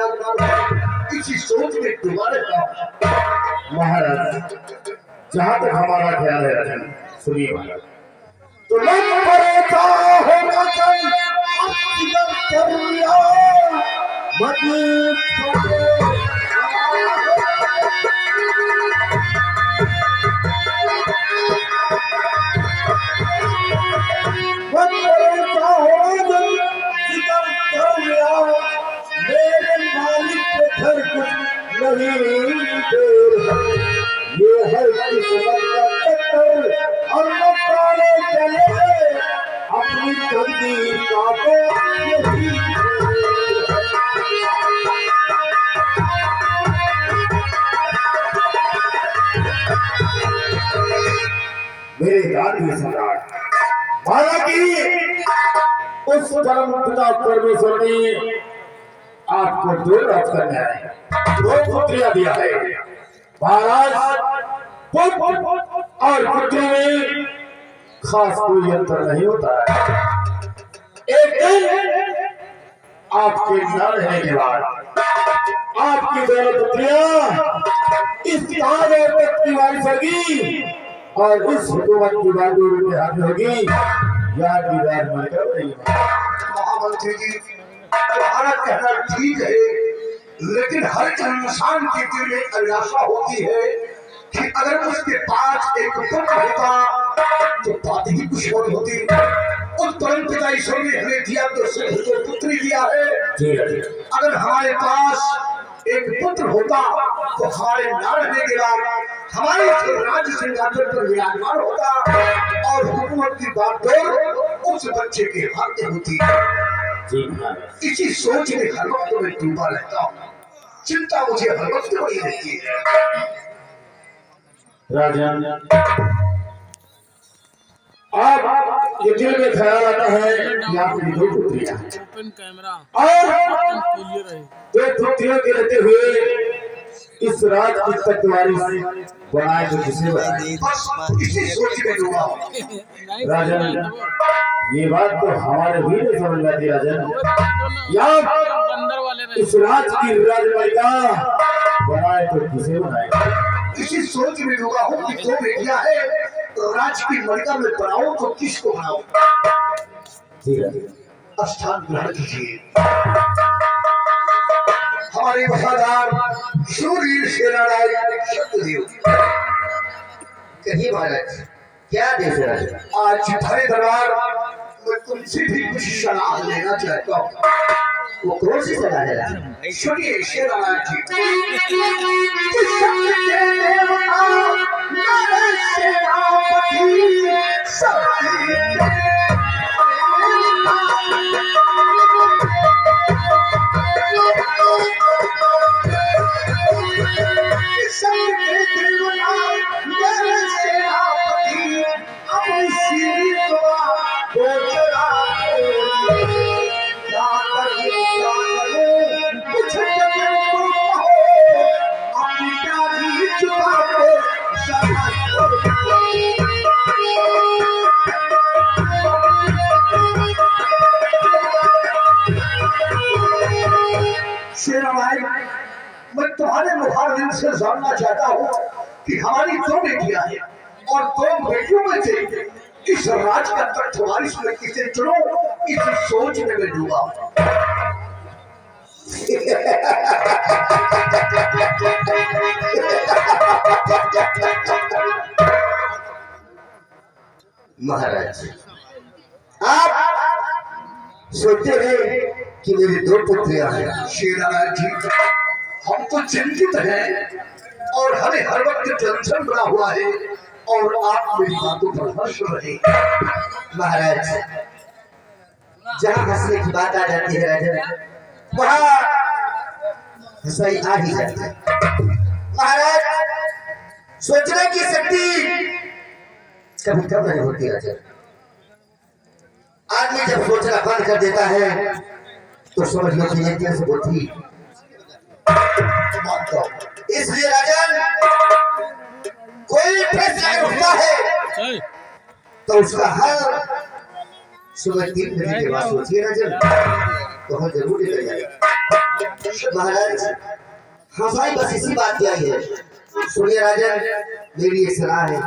विराजमान इसी सोच में डूबा रहता हूं। महाराज जहाँ तक हमारा ख्याल है राजन सुनिए महाराज तो लग पड़ता है राजन अतिगम कर लिया मेरे मालिक के घर कुछ नहीं देर ये है किस्मत का चक्कर और मकाने चले अपनी तकदीर का तो यही मेरे दादी सम्राट हालांकि उस परम पिता परमेश्वर ने आपको दो राज करना है, दो पुत्रियां दिया है महाराज। पुत्र और पुत्री में खास कोई अंतर नहीं होता है। एक दिन आपके न रहने के बाद आपकी दोनों पुत्रियां इस ताज और तख्त की वारिस होगी और इस हुकूमत की बात उनके हाथ में होगी। याद की बात मानकर नहीं महामंत्री जी तुम्हारा कहना ठीक है, लेकिन हर इंसान के दिल में अभिलाषा होती है कि अगर उसके पास एक पुत्र होता तो बात ही कुछ और होती। उस परम पिता ईश्वर ने हमें दिया तो सिर्फ तो पुत्री दिया है। अगर हमारे पास एक पुत्र होता तो हमारे न रहने के बाद हमारे राज्य सिंहासन पर विराजमान होता और हुकूमत की बागडोर उस बच्चे के हाथ में होती। इसी सोच में हर वक्त में डूबा रहता हूँ। चिंता मुझे हर वक्त बनी रहती है। राजन आप ये दिल में ख्याल आता है कि आपकी दो पुत्रियां और दो पुत्रियों के रहते हुए इस राज की तकवारी बनाए तो किसे बनाए। इसी सोच में डूबा राजन ये बात तो हमारे भी नहीं समझ में आती राजन। यहाँ इस राज की राजमालिका बनाए तो किसे बनाए। इसी सोच में डूबा हूँ कि दो बेटियां हैं तो राज की मलिका में बनाऊं तो किसको बनाऊं। स्थान ग्रहण कीजिए। हमारे वफादार शूरवीर सेनानायक शत्रुदेव। कहिए महाराज क्या देश है आज भरे दरबार मैं तुमसे भी कुछ सलाह लेना चाहता हूँ। वो कौन सी सलाह है? सुनिए सेनानायक जी। मैं तुम्हारे मुखारबिन से जानना चाहता हूँ कि हमारी दो बेटियां हैं और दो बेटियों में से इस राज का तख्त वारिस में किसे चुनो, इसी सोच में मैं डूबा। महाराज आप सोचते हैं कि मेरी दो पुत्रियां हैं। शेरानाथ जी हम तो चिंतित हैं और हमें हर वक्त टेंशन बना हुआ है और आप मेरी बातों पर हंस रहे। महाराज जहाँ हंसने की बात आ जाती है राजन वहाँ हंसाई आ ही जाती है। महाराज सोचने की शक्ति कभी कम नहीं होती राजन। आदमी जब सोचना बंद कर देता है तो समझ लो कि एक से बोलती। इसलिए राजन कोई प्रश्न अगर उठता है तो उसका हल सुबह 3 बजे के बाद सोचिए राजन, तो हम जरूर निकल जाएंगे। महाराज हंसाई बस इसी बात की आई है। सुनिए राजन, मेरी एक सलाह है।